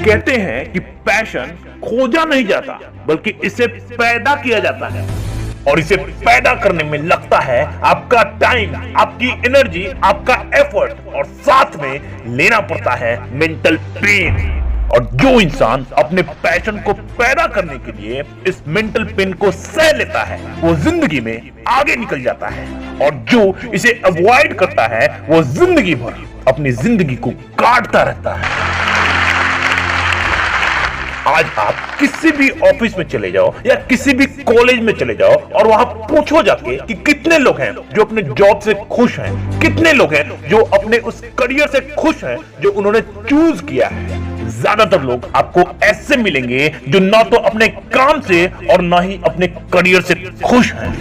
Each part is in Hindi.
कहते हैं कि पैशन खोजा नहीं जाता बल्कि इसे पैदा किया जाता है, और इसे पैदा करने में लगता है आपका टाइम, आपकी एनर्जी, आपका एफर्ट, और साथ में लेना पड़ता है मेंटल पेन। और जो इंसान अपने पैशन को पैदा करने के लिए इस मेंटल पेन को सह लेता है वो जिंदगी में आगे निकल जाता है, और जो इसे अवॉइड करता है वो जिंदगी भर अपनी जिंदगी को काटता रहता है। आज आप किसी भी ऑफिस में चले जाओ या किसी भी कॉलेज में चले जाओ और वहां पूछो जाके कि कितने लोग हैं जो अपने जॉब से खुश हैं, कितने लोग हैं जो अपने उस करियर से खुश हैं जो उन्होंने चूज किया है। ज्यादातर लोग आपको ऐसे मिलेंगे जो ना तो अपने काम से और ना ही अपने करियर से खुश हैं,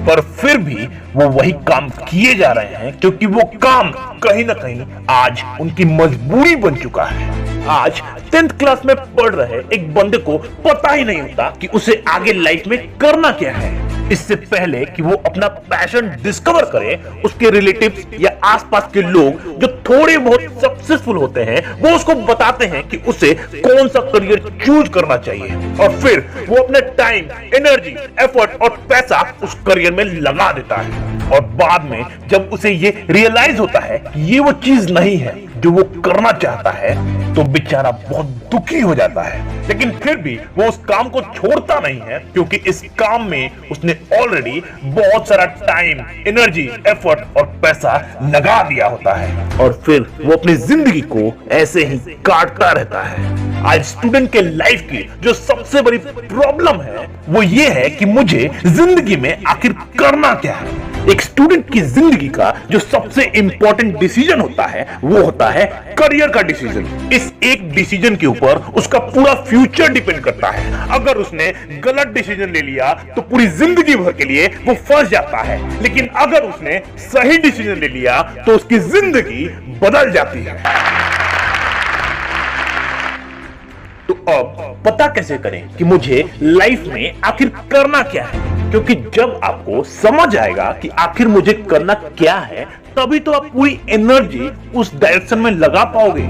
पर फिर भी वो वही काम किए जा रहे हैं क्योंकि वो काम कहीं ना कहीं आज उनकी मजबूरी बन चुका है। आज 10th क्लास में पढ़ रहे एक बंदे को पता ही नहीं होता कि उसे आगे लाइफ में करना क्या है। इससे पहले कि वो अपना पैशन डिस्कवर करे, उसके रिलेटिव्स या आसपास के लोग जो थोड़े बहुत सक्सेसफुल होते हैं वो उसको बताते हैं कि उसे कौन सा करियर चूज करना चाहिए, और फिर वो अपने टाइम, एनर्जी, एफर्ट और पैसा उस करियर में लगा देता है। और बाद में जब उसे ये रियलाइज होता है कि ये वो चीज नहीं है जो वो करना चाहता है तो बेचारा बहुत दुखी हो जाता है, लेकिन फिर भी वो उस काम को छोड़ता नहीं है क्योंकि इस काम में उसने ऑलरेडी बहुत सारा टाइम, एनर्जी, एफर्ट और पैसा लगा दिया होता है, और फिर वो अपनी जिंदगी को ऐसे ही काटता रहता है। आज स्टूडेंट के लाइफ की जो सबसे बड़ी प्रॉब्लम है वो ये है कि मुझे जिंदगी में आखिर करना क्या है। एक स्टूडेंट की जिंदगी का जो सबसे इंपॉर्टेंट डिसीजन होता है वो होता है करियर का डिसीजन। इस एक डिसीजन के ऊपर उसका पूरा फ्यूचर डिपेंड करता है। अगर उसने गलत डिसीजन ले लिया तो पूरी जिंदगी भर के लिए वो फंस जाता है, लेकिन अगर उसने सही डिसीजन ले लिया तो उसकी जिंदगी बदल जाती है। तो अब पता कैसे करें कि मुझे लाइफ में आखिर करना क्या है? क्योंकि जब आपको समझ आएगा कि आखिर मुझे करना क्या है तभी तो आप पूरी एनर्जी उस डायरेक्शन में लगा पाओगे।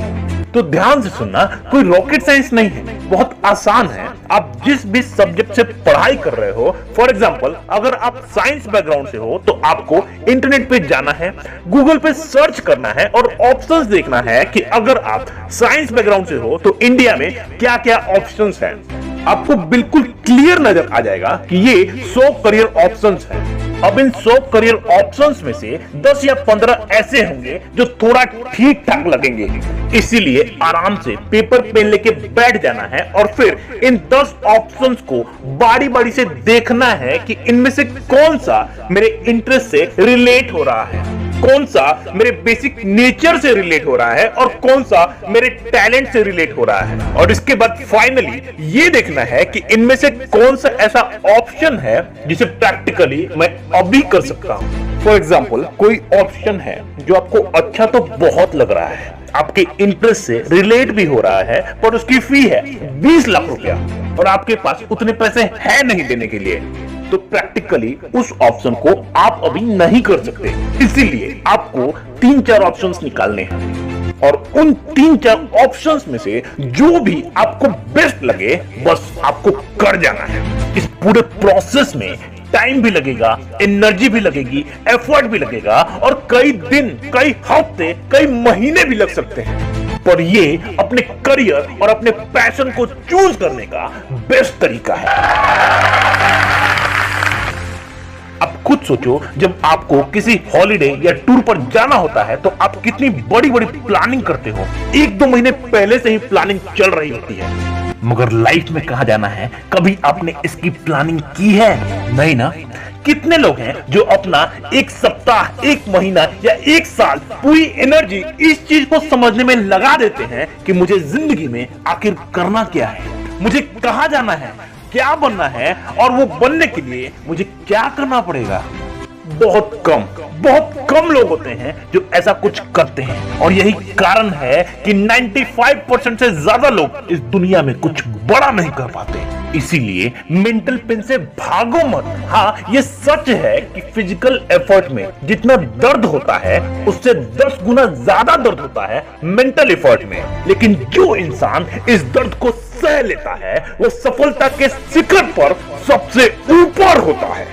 तो ध्यान से सुनना, कोई रॉकेट साइंस नहीं है, बहुत आसान है। आप जिस भी सब्जेक्ट से पढ़ाई कर रहे हो, फॉर एग्जांपल अगर आप साइंस बैकग्राउंड से हो तो आपको इंटरनेट पे जाना है, गूगल पे सर्च करना है और ऑप्शंस देखना है कि अगर आप साइंस बैकग्राउंड से हो तो इंडिया में क्या क्या ऑप्शंस हैं। आपको बिल्कुल क्लियर नजर आ जाएगा कि ये 100 करियर ऑप्शंस हैं। अब इन 100 करियर ऑप्शंस में से 10 या 15 ऐसे होंगे जो थोड़ा ठीक ठाक लगेंगे, इसीलिए आराम से पेपर पेन लेके बैठ जाना है और फिर इन 10 ऑप्शंस को बारी बारी से देखना है कि इनमें से कौन सा मेरे इंटरेस्ट से रिलेट हो रहा है, कौन सा मेरे बेसिक नेचर से रिलेट हो रहा है और कौन सा मेरे टैलेंट से रिलेट हो रहा है। और इसके बाद फाइनली ये देखना है कि इनमें से कौन सा ऐसा ऑप्शन है जिसे प्रैक्टिकली मैं अभी कर सकता हूं। फॉर एग्जाम्पल कोई ऑप्शन है जो आपको अच्छा तो बहुत लग रहा है, आपके इंटरेस्ट से रिलेट भी हो रहा है, पर उसकी फी है 20 लाख रुपया और आपके पास उतने पैसे है नहीं देने के लिए, तो प्रैक्टिकली उस ऑप्शन को आप अभी नहीं कर सकते। इसीलिए आपको 3-4 ऑप्शंस निकालने हैं और उन 3-4 ऑप्शंस में से जो भी आपको बेस्ट लगे बस आपको कर जाना है। इस पूरे प्रोसेस में टाइम भी लगेगा, एनर्जी भी लगेगी, एफर्ट भी लगेगा और कई दिन, कई हफ्ते, कई महीने भी लग सकते हैं, पर ये अपने करियर और अपने पैशन को चूज करने का बेस्ट तरीका है। आप खुद सोचो, जब आपको किसी हॉलिडे या टूर पर जाना होता है तो आप कितनी बड़ी बड़ी प्लानिंग करते हो। 1-2 महीने पहले से ही प्लानिंग चल रही होती है, मगर लाइफ में कहां जाना है कभी आपने इसकी प्लानिंग की है? नहीं ना। कितने लोग हैं जो अपना 1 सप्ताह, 1 महीना या 1 साल पूरी एनर्जी इस चीज को समझने में लगा देते हैं कि मुझे जिंदगी में आखिर करना क्या है, मुझे कहां जाना है, क्या बनना है और वो बनने के लिए मुझे क्या करना पड़ेगा। बहुत कम लोग होते हैं जो ऐसा कुछ करते हैं, और यही कारण है कि 95% से ज्यादा लोग इस दुनिया में कुछ बड़ा नहीं कर पाते। इसीलिए मेंटल पेन से भागो मत। हाँ, ये सच है कि फिजिकल एफर्ट में जितना दर्द होता है उससे 10 गुना ज्यादा दर्द होता है मेंटल एफर्ट में। लेकिन जो इंसान इस दर्द को सह लेता है वो सफलता के शिखर पर सबसे ऊपर होता है।